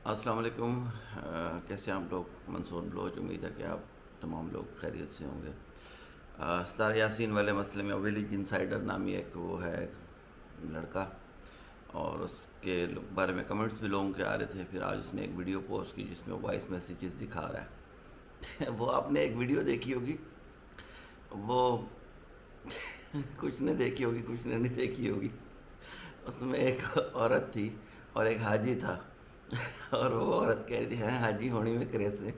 السلام علیکم۔ کیسے ہیں آپ لوگ؟ منصور بلوچ، امید ہے کہ آپ تمام لوگ خیریت سے ہوں گے۔ ستارہ یاسین والے مسئلے میں ولیج انسائڈر نامی ایک وہ ہے ایک لڑکا، اور اس کے بارے میں کمنٹس بھی لوگوں کے آ رہے تھے۔ پھر آج اس نے ایک ویڈیو پوسٹ کی جس میں وائس میسیجز دکھا رہا ہے وہ آپ نے ایک ویڈیو دیکھی ہوگی، وہ کچھ نے دیکھی ہوگی، کچھ نے نہیں دیکھی ہوگی۔ اس میں ایک عورت تھی اور ایک حاجی تھا اور وہ عورت کہہ رہی تھی ہیں حاجی ہونی میں کریس ہے۔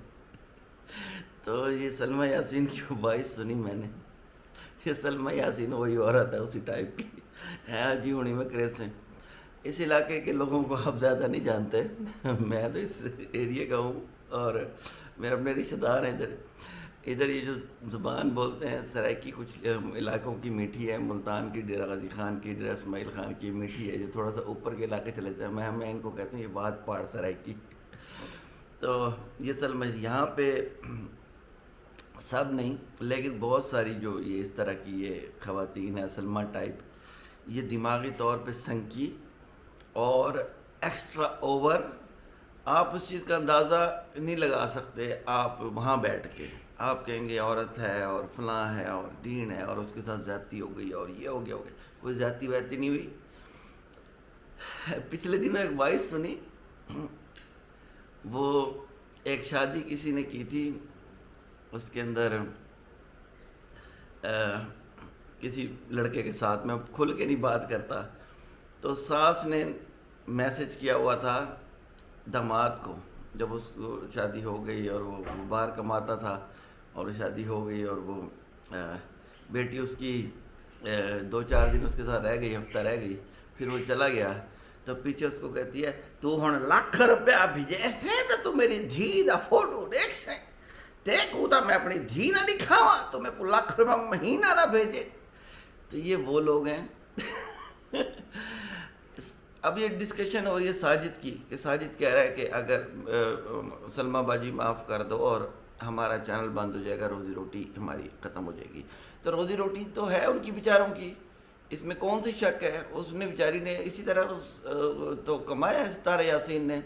تو یہ سلمہ یاسین کی وائس سنی میں نے، یہ سلمہ یاسین وہی عورت ہے اسی ٹائپ کی، ہیں حاجی ہونی میں کریس ہیں۔ اس علاقے کے لوگوں کو آپ زیادہ نہیں جانتے، میں تو اس ایریے کا ہوں، اور میرے اپنے رشتہ دار ہیں ادھر یہ جو زبان بولتے ہیں سرائکی، کچھ علاقوں کی میٹھی ہے، ملتان کی، ڈیرہ غازی خان کی، ڈیرہ اسماعیل خان کی میٹھی ہے، جو تھوڑا سا اوپر کے علاقے چلے جاتے ہیں، میں ان کو کہتا ہوں یہ بات پہاڑ سرائکی۔ تو یہ سلمہ یہاں پہ سب نہیں لیکن بہت ساری جو یہ اس طرح کی یہ خواتین ہیں سلمہ ٹائپ، یہ دماغی طور پہ سنکی اور ایکسٹرا اوور، آپ اس چیز کا اندازہ نہیں لگا سکتے۔ آپ وہاں بیٹھ کے آپ کہیں گے عورت ہے اور فلاں ہے اور دین ہے اور اس کے ساتھ زیادتی ہو گئی اور یہ ہو گیا، کوئی زیادتی ویدتی نہیں ہوئی۔ پچھلے دنوں ایک وائس سنی، وہ ایک شادی کسی نے کی تھی، اس کے اندر کسی لڑکے کے ساتھ، میں کھل کے نہیں بات کرتا، تو ساس نے میسج کیا ہوا تھا داماد کو، جب اس کو شادی ہو گئی اور وہ باہر کماتا تھا اور شادی ہو گئی اور وہ بیٹی اس کی 2-4 دن اس کے ساتھ رہ گئی، ہفتہ رہ گئی، پھر وہ چلا گیا، تو پیچھے اس کو کہتی ہے تو ہن ₹1,00,000 بھیجے سے تو میری دھی دا فوٹو دیکھ سے تے کو تا میں اپنی دھی نہ دکھاواں تو میں کو ₹1,00,000 مہینہ نہ بھیجے۔ تو یہ وہ لوگ ہیں۔ اب یہ ڈسکشن ہو رہی ہے ساجد کی، کہ ساجد کہہ رہا ہے کہ اگر سلمہ باجی معاف کر دو اور ہمارا چینل بند ہو جائے گا، روزی روٹی ہماری ختم ہو جائے گی۔ تو روزی روٹی تو ہے ان کی بیچاروں کی، اس میں کون سی شک ہے؟ اس نے بیچاری نے اسی طرح تو کمایا ہے ستارہ یاسین نے،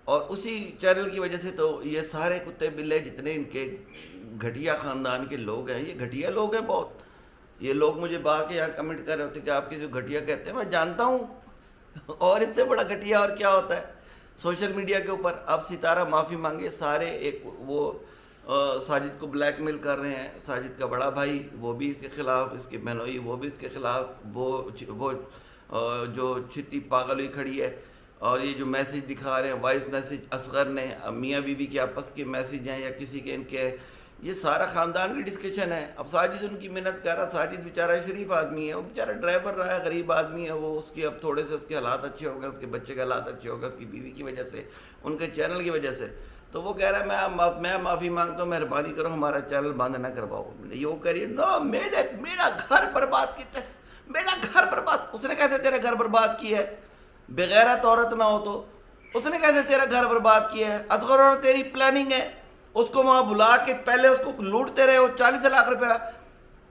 اور اسی چینل کی وجہ سے تو یہ سارے کتے بلے جتنے ان کے گھٹیا خاندان کے لوگ ہیں، یہ گھٹیا لوگ ہیں بہت۔ یہ لوگ مجھے با کے یہاں کمنٹ کر رہے ہوتے کہ آپ کسی کو گھٹیا کہتے ہیں، میں جانتا ہوں، اور اس سے بڑا گھٹیا اور کیا ہوتا ہے سوشل میڈیا کے اوپر۔ اب ستارہ معافی مانگے، سارے ایک وہ ساجد کو بلیک میل کر رہے ہیں، ساجد کا بڑا بھائی وہ بھی اس کے خلاف، اس کی بہنوئی وہ بھی اس کے خلاف، وہ جو چھتی پاگل ہوئی کھڑی ہے، اور یہ جو میسیج دکھا رہے ہیں وائس میسیج اصغر نے، میاں بیوی کے آپس کے میسیج ہیں یا کسی کے ان کے، یہ سارا خاندان کی ڈسکشن ہے۔ اب ساجد ان کی محنت کر رہا، ساجد بیچارہ شریف آدمی ہے، وہ بیچارہ ڈرائیور رہا ہے، غریب آدمی ہے وہ، اس کے اب تھوڑے سے اس کے حالات اچھے ہو گئے، اس کے بچے کے حالات اچھے ہو گئے، اس کی بیوی کی وجہ سے، ان کے چینل کی وجہ سے۔ تو وہ کہہ رہا ہے میں معافی مانگتا ہوں، مہربانی کرو ہمارا چینل بند نہ کرواؤ۔ یہ وہ کہہ رہی ہے نو میرا گھر برباد کی میرا گھر برباد۔ اس نے کیسے تیرا گھر برباد کیا ہے؟ بغیرت عورت نہ ہو تو اس نے کیسے تیرا گھر برباد کیا ہے؟ اصغر اور تیری پلاننگ ہے، اس کو وہاں بلا کے پہلے اس کو لوٹتے رہے ہو ₹40,00,000۔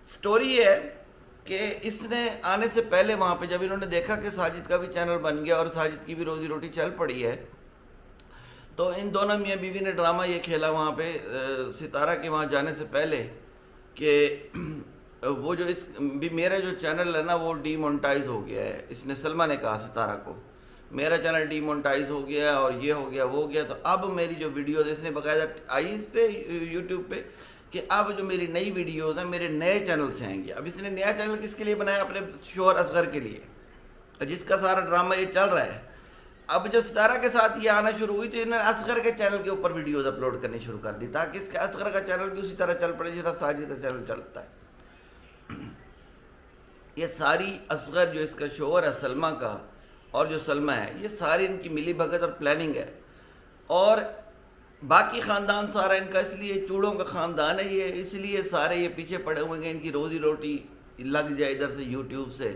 سٹوری یہ ہے کہ اس نے آنے سے پہلے وہاں پہ جب انہوں نے دیکھا کہ ساجد کا بھی چینل بن گیا اور ساجد کی بھی روزی روٹی چل پڑی ہے، تو ان دونوں میاں بیوی نے ڈرامہ یہ کھیلا وہاں پہ ستارہ کے وہاں جانے سے پہلے کہ وہ جو بھی میرا جو چینل ہے نا وہ ڈی مونٹائز ہو گیا ہے۔ اس نے سلمہ نے کہا ستارہ کو میرا چینل ڈی مونٹائز ہو گیا اور یہ ہو گیا وہ ہو گیا، تو اب میری جو ویڈیوز اس نے باقاعدہ آئی اس پہ یوٹیوب پہ کہ اب جو میری نئی ویڈیوز ہیں میرے نئے چینل سے آئیں گی۔ اب اس نے نیا چینل کس کے لیے بنایا؟ اپنے شوہر اصغر کے لیے، جس کا سارا ڈرامہ یہ چل رہا ہے۔ اب جو ستارہ کے ساتھ یہ آنا شروع ہوئی تو انہوں نے اصغر کے چینل کے اوپر ویڈیوز اپلوڈ کرنی شروع کر دی تاکہ اس کے اصغر کا چینل بھی اسی طرح چل پڑے جس طرح ساجد کا چینل چلتا ہے۔ یہ ساری اصغر جو اس کا شوہر ہے سلمہ کا اور جو سلمہ ہے، یہ ساری ان کی ملی بھگت اور پلاننگ ہے، اور باقی خاندان سارا ان کا اس لیے چوڑوں کا خاندان ہے یہ، اس لیے سارے یہ پیچھے پڑے ہوئے ہیں ان کی روزی روٹی لگ جائے ادھر سے یوٹیوب سے،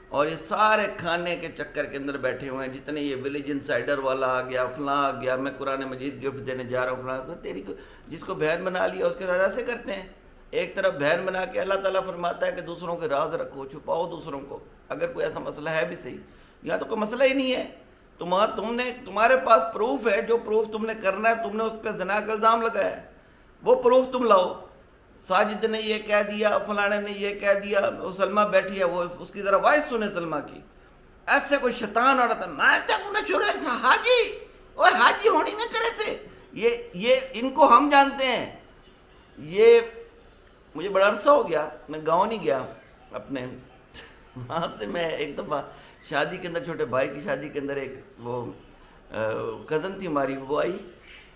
اور یہ سارے کھانے کے چکر کے اندر بیٹھے ہوئے ہیں۔ جتنے یہ ولیج انسائڈر والا آ گیا، فلاں آ گیا، میں قرآن مجید گفٹ دینے جا رہا ہوں، فلاں تیری کو جس کو بہن بنا لیا اس کے ساتھ ایسے کرتے ہیں۔ ایک طرف بہن بنا کے اللہ تعالیٰ فرماتا ہے کہ دوسروں کے راز رکھو، چھپاؤ دوسروں کو، اگر کوئی ایسا مسئلہ ہے بھی صحیح، یہاں تو کوئی مسئلہ ہی نہیں ہے، تمہارے پاس پروف ہے، جو پروف تم نے کرنا ہے، تم نے اس پہ زنا کا الزام لگایا ہے، وہ پروف تم لاؤ. ساجد نے یہ کہہ دیا، فلانے نے یہ کہہ دیا، وہ سلمہ بیٹھی ہے، وہ اس کی ذرا وائس سنے سلمہ کی. ایسے کوئی شیطان عورت ہے، میں تک انہیں چھوڑے ایسا حاجی، وہ حاجی ہونی میں کرے سے. یہ ان کو ہم جانتے ہیں. یہ مجھے بڑا عرصہ ہو گیا، میں گاؤں نہیں گیا اپنے. وہاں سے میں ایک دفعہ شادی کے اندر، چھوٹے بھائی کی شادی کے اندر، ایک وہ کزن تھی ہماری، وہ آئی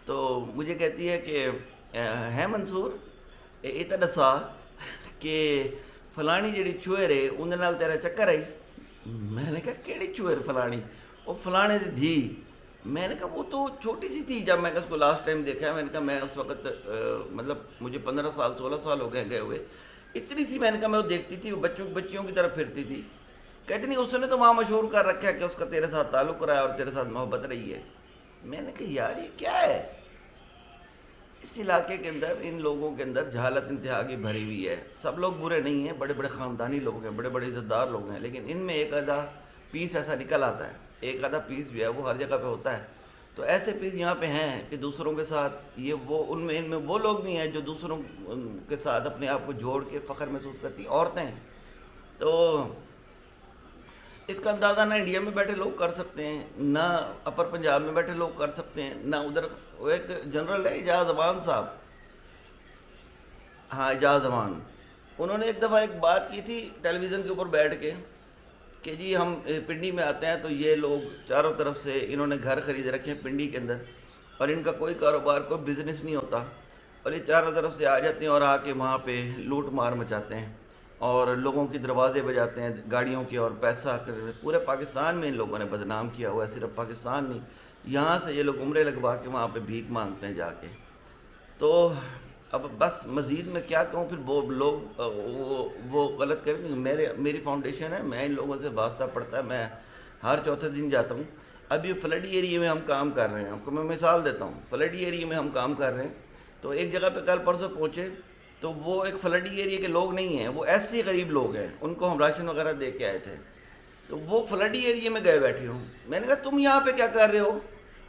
تو مجھے کہتی ہے کہ ہے منصور یہ تو دسا کہ فلانی جڑی چوہر ہے اندر نال تیرا چکر آئی. میں نے کہا کیڑی چوہر فلانی؟ وہ فلانے دی دھی. میں نے کہا وہ تو چھوٹی سی تھی جب میں نے اس کو لاسٹ ٹائم دیکھا ہے. میں نے کہا میں اس وقت مطلب مجھے 15 سال 16 سال ہو گئے ہوئے، اتنی سی. میں نے کہا میں وہ دیکھتی تھی، وہ بچیوں کی طرف پھرتی تھی. کہتی نہیں اس نے تو وہاں مشہور کر رکھا ہے کہ اس کا تیرے ساتھ تعلق رہا ہے اور تیرے ساتھ محبت رہی ہے. میں نے کہا یار یہ کیا ہے؟ اس علاقے کے اندر ان لوگوں کے اندر جہالت انتہا کی بھری ہوئی ہے. سب لوگ برے نہیں ہیں، بڑے بڑے خاندانی لوگ ہیں، بڑے بڑے عزت دار لوگ ہیں، لیکن ان میں ایک آدھا پیس ایسا نکل آتا ہے. ایک آدھا پیس جو ہے وہ ہر جگہ پہ ہوتا ہے. تو ایسے پیس یہاں پہ ہیں کہ دوسروں کے ساتھ ان میں وہ لوگ نہیں ہیں جو دوسروں کے ساتھ اپنے آپ کو جوڑ کے فخر محسوس کرتی عورتیں ہیں. تو اس کا اندازہ نہ انڈیا میں بیٹھے لوگ کر سکتے ہیں، نہ اپر پنجاب میں بیٹھے لوگ کر سکتے ہیں، نہ ادھر. وہ ایک جنرل ہے اعجاز امان صاحب، ہاں اعجاز امان، انہوں نے ایک دفعہ ایک بات کی تھی ٹیلی ویژن کے اوپر بیٹھ کے کہ جی ہم پنڈی میں آتے ہیں تو یہ لوگ چاروں طرف سے انہوں نے گھر خرید رکھے ہیں پنڈی کے اندر، اور ان کا کوئی کاروبار کوئی بزنس نہیں ہوتا، اور یہ چاروں طرف سے آ جاتے ہیں اور آ کے وہاں پہ لوٹ مار مچاتے ہیں اور لوگوں کی دروازے بجاتے ہیں گاڑیوں کے اور پیسہ. پورے پاکستان میں ان لوگوں نے بدنام کیا ہوا ہے، صرف پاکستان نہیں. یہاں سے یہ لوگ عمرے لگوا کے وہاں پہ بھیک مانگتے ہیں جا کے. تو اب بس مزید میں کیا کہوں، پھر وہ لوگ وہ غلط کریں گے. میری فاؤنڈیشن ہے، میں ان لوگوں سے واسطہ پڑتا ہے، میں ہر چوتھے دن جاتا ہوں. اب یہ فلڈی ایریے میں ہم کام کر رہے ہیں، آپ کو میں مثال دیتا ہوں. فلڈی ایریے میں ہم کام کر رہے ہیں تو ایک جگہ پہ کل پرسوں پہنچے تو وہ ایک فلڈی ایریے کے لوگ نہیں ہیں، وہ ایسے غریب لوگ ہیں، ان کو ہم راشن وغیرہ دے کے آئے تھے. تو وہ فلڈی ایریے میں گئے بیٹھے ہوں. میں نے کہا تم یہاں پہ کیا کر رہے ہو؟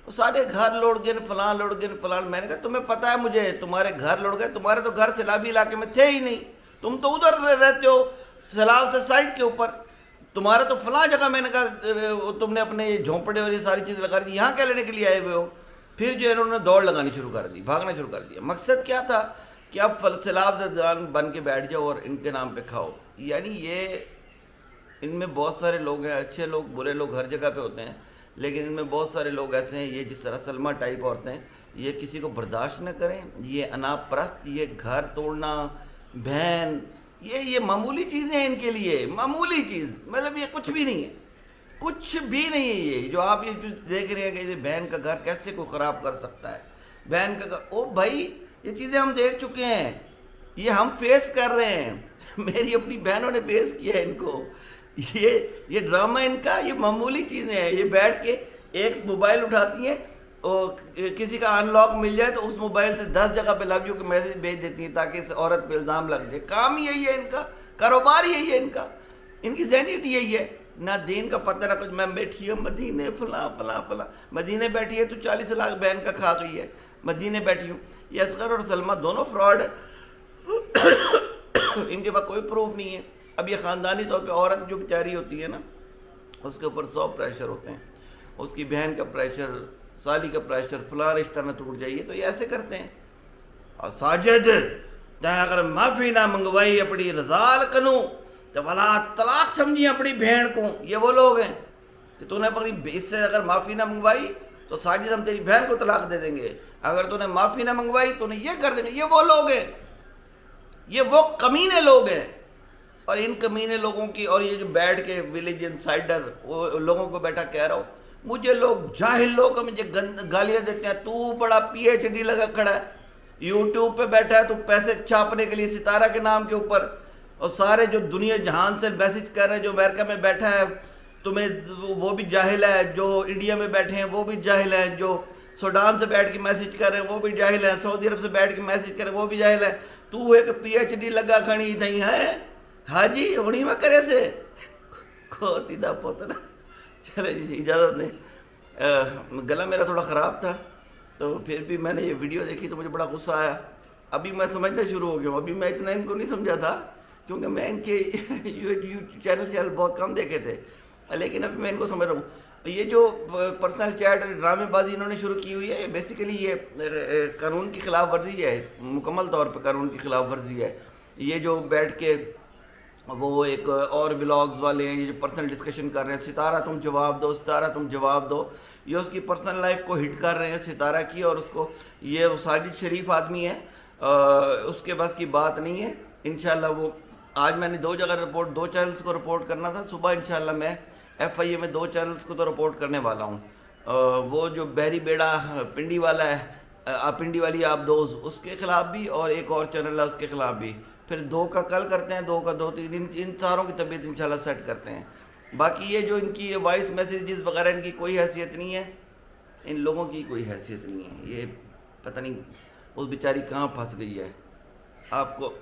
وہ سارے گھر لوٹ گئے، فلاں لوٹ گئے فلاں. میں نے کہا تمہیں پتہ ہے مجھے تمہارے گھر لوٹ گئے، تمہارے تو گھر سیلابی علاقے میں تھے ہی نہیں، تم تو ادھر رہتے ہو سیلاب سے سائڈ کے اوپر، تمہارا تو فلاں جگہ. میں نے کہا تم نے اپنے جھونپڑے اور یہ ساری چیزیں لگا دی، یہاں کیا لینے کے لیے آئے ہوئے ہو؟ پھر جو انہوں نے دوڑ لگانی شروع کر دی، بھاگنا شروع کر دیا. مقصد کیا تھا کہ اب سیلاب زدگان بن کے بیٹھ جاؤ اور ان کے نام پہ کھاؤ. یعنی یہ ان میں بہت سارے لوگ ہیں، اچھے لوگ برے لوگ ہر جگہ پہ ہوتے ہیں، لیکن ان میں بہت سارے لوگ ایسے ہیں، یہ جس طرح سلمہ ٹائپ عورتیں، یہ کسی کو برداشت نہ کریں. یہ اناپ پرست، یہ گھر توڑنا، بہن، یہ معمولی چیزیں ہیں ان کے لیے، معمولی چیز، مطلب یہ کچھ بھی نہیں ہے، کچھ بھی نہیں ہے. یہ جو آپ یہ دیکھ رہے ہیں کہ یہ بہن کا گھر کیسے کوئی خراب کر سکتا ہے، بہن کا گھر، او بھائی یہ چیزیں ہم دیکھ چکے ہیں، یہ ہم فیس کر رہے ہیں. میری اپنی بہنوں نے فیس کیا ہے ان کو. یہ ڈرامہ ان کا، یہ معمولی چیزیں ہیں. یہ بیٹھ کے ایک موبائل اٹھاتی ہیں اور کسی کا ان لاک مل جائے تو اس موبائل سے 10 جگہ پہ لو یو کے میسج بھیج دیتی ہیں تاکہ اس عورت پہ الزام لگ جائے. کام یہی ہے ان کا، کاروبار یہی ہے ان کا، ان کی ذہنیت یہی ہے. نہ دین کا پتہ نہ کچھ. میں بیٹھی ہوں مدینے فلاں فلاں فلاں، مدینے بیٹھی ہے تو 40 لاکھ بہن کا کھا گئی ہے. مدینے بیٹھی ہوں. یہ اصغر اور سلمہ دونوں فراڈ ہیں، ان کے پاس کوئی پروف نہیں ہے. اب یہ خاندانی طور پہ عورت جو بیچاری ہوتی ہے نا، اس کے اوپر 100 پریشر ہوتے ہیں، اس کی بہن کا پریشر، سالی کا پریشر، فلاں رشتہ نہ ٹوٹ جائیے، تو یہ ایسے کرتے ہیں. اور ساجد تیں اگر معافی نہ منگوائی اپنی رضال کنوں تو بھلا طلاق سمجھی اپنی بہن کو. یہ وہ لوگ ہیں کہ تو نے اپنی اس سے اگر معافی نہ منگوائی تو ساجد ہم تیری بہن کو طلاق دے دیں گے، اگر تو نے معافی نہ منگوائی تو نے یہ کر دیں گے. یہ وہ لوگ ہیں، یہ وہ کمینے لوگ ہیں. اور ان کمینے لوگوں کی، اور یہ جو بیٹھ کے ولیج انسائڈر وہ لوگوں کو بیٹھا کہہ رہا ہو، مجھے لوگ جاہل لوگ مجھے گالیاں دیتے ہیں. تو بڑا پی ایچ ڈی لگا کھڑا ہے، یوٹیوب پہ بیٹھا ہے تو پیسے چھاپنے کے لیے ستارہ کے نام کے اوپر، اور سارے جو دنیا جہان سے میسج کر رہے ہیں، جو امریکہ میں بیٹھا ہے تمہیں وہ بھی جاہل ہے، جو انڈیا میں بیٹھے ہیں وہ بھی جاہل ہیں، جو سوڈان سے بیٹھ کے میسج کر رہے ہیں وہ بھی جاہل ہیں، سعودی عرب سے بیٹھ کے میسج کر رہے ہیں وہ بھی جاہل ہیں. تو ایک پی ایچ ڈی لگا کھڑی تھی ہے حاجی ہونی میں کرے سے کھوتی دا پوتنا. چلے جی اجازت دیں. گلا میرا تھوڑا خراب تھا، تو پھر بھی میں نے یہ ویڈیو دیکھی تو مجھے بڑا غصہ آیا. ابھی میں سمجھنا شروع ہو گیا ہوں. ابھی میں اتنا ان کو نہیں سمجھا تھا کیونکہ میں ان کے چینل بہت کم دیکھے تھے، لیکن ابھی میں ان کو سمجھ رہا ہوں. یہ جو پرسنل چیٹ ڈرامے بازی انہوں نے شروع کی ہوئی ہے، بیسیکلی یہ قانون کی خلاف ورزی ہے، مکمل طور پہ قانون کی خلاف ورزی ہے. یہ جو بیٹھ کے وہ ایک اور ولاگز والے ہیں، یہ جو پرسنل ڈسکشن کر رہے ہیں، ستارہ تم جواب دو، ستارہ تم جواب دو، یہ اس کی پرسنل لائف کو ہٹ کر رہے ہیں ستارہ کی، اور اس کو یہ ساجد شریف آدمی ہے، اس کے بس کی بات نہیں ہے. انشاءاللہ وہ آج میں نے 2 جگہ رپورٹ، 2 چینلز کو رپورٹ کرنا تھا. صبح انشاءاللہ میں ایف آئی اے میں 2 چینلز کو تو رپورٹ کرنے والا ہوں. وہ جو بحری بیڑا پنڈی والا ہے، پنڈی والی آپ دوز، اس کے خلاف بھی، اور ایک اور چینل ہے اس کے خلاف بھی. پھر 2 کا کل کرتے ہیں، 2 کا 2-3 ان ساروں کی طبیعت انشاءاللہ سیٹ کرتے ہیں. باقی یہ جو ان کی وائس میسیجز وغیرہ ان کی کوئی حیثیت نہیں ہے، ان لوگوں کی کوئی حیثیت نہیں ہے. یہ پتہ نہیں اس بیچاری کہاں پھنس گئی ہے. آپ کو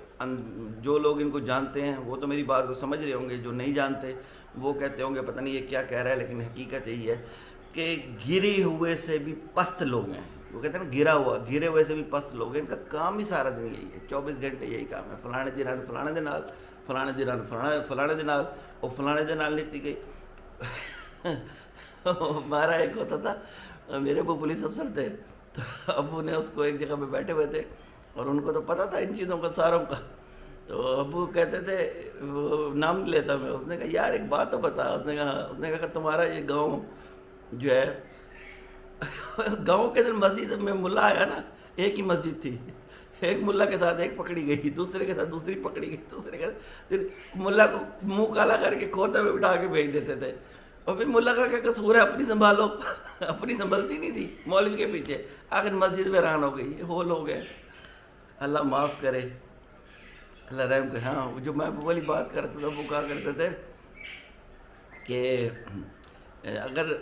جو لوگ ان کو جانتے ہیں وہ تو میری بات کو سمجھ رہے ہوں گے، جو نہیں جانتے وہ کہتے ہوں گے پتہ نہیں یہ کیا کہہ رہا ہے. لیکن حقیقت یہی ہے کہ گرے ہوئے سے بھی پست لوگ ہیں. وہ کہتے ہیں نا گرے ہوئے سے بھی پست لوگ ہیں. ان کا کام ہی سارا دن یہی ہے، 24 گھنٹے یہی کام ہے. فلانے دن فلانے دن فلانے دن فلانے دن اور فلانے دن لکھتی گئی. ہمارا ایک ہوتا تھا، میرے ابو پولیس افسر تھے، تو ابو نے اس کو ایک جگہ پہ بیٹھے ہوئے تھے اور ان کو تو پتہ تھا ان چیزوں کا ساروں کا. تو ابو کہتے تھے، وہ نام نہیں لیتا میں، اس نے کہا یار ایک بات تو بتا. اس نے کہا اگر تمہارا یہ گاؤں جو ہے، گاؤں کے دن مسجد میں ملا آیا نا، ایک ہی مسجد تھی، ایک ملا کے ساتھ ایک پکڑی گئی، دوسرے کے ساتھ دوسری پکڑی گئی، دوسرے کے ساتھ پھر ملا کو منہ کالا کر کے کھوتے میں بٹھا کے بھیج دیتے تھے. اور پھر ملا کا کیا قصور ہے، اپنی سنبھالو. اپنی سنبھلتی نہیں تھی مولوی کے پیچھے، آخر مسجد میں ران ہو گئی. وہ لوگ ہیں، اللہ معاف کرے، اللہ رحم کرے. ہاں جو میں والی بات کرتا تھا، وہ کہا کرتے تھے کہ اگر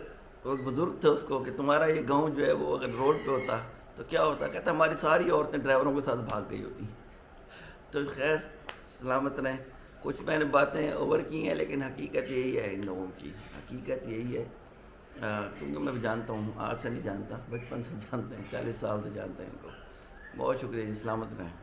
وہ بزرگ تھے اس کو کہ تمہارا یہ گاؤں جو ہے وہ اگر روڈ پہ ہوتا تو کیا ہوتا، کہتا ہماری ساری عورتیں ڈرائیوروں کے ساتھ بھاگ گئی ہوتی. تو خیر سلامت رہیں. کچھ میں نے باتیں اوور کی ہیں، لیکن حقیقت یہی ہے ان لوگوں کی، حقیقت یہی ہے. کیونکہ میں جانتا ہوں، آج سے نہیں جانتا، بچپن سے جانتے ہیں، 40 سال سے جانتے ہیں ان کو. بہت شکریہ جی، سلامت رہیں.